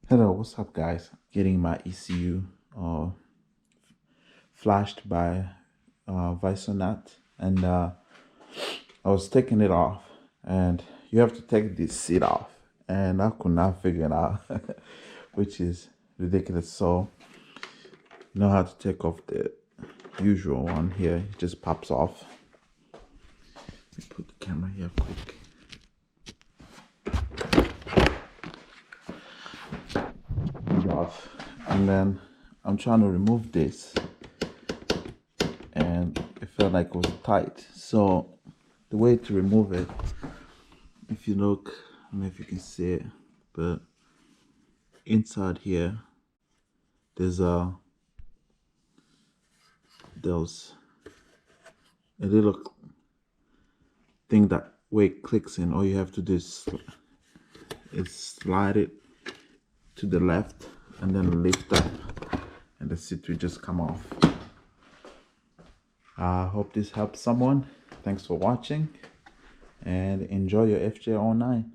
Hello, what's up guys? Getting my ECU flashed by Visonat, and I was taking it off, and you have to take this seat off, and I could not figure it out, which is ridiculous. So you know how to take off the usual one here. It just pops off. Let me put the camera here quick. Off, and then I'm trying to remove this, and it felt like it was tight. So the way to remove it, if you look, I don't know if you can see it, but inside here there's a little thing that where it clicks in. All you have to do is slide it to the left and then lift up, and the seat will just come off. I hope this helps someone. Thanks for watching, and enjoy your FJ09.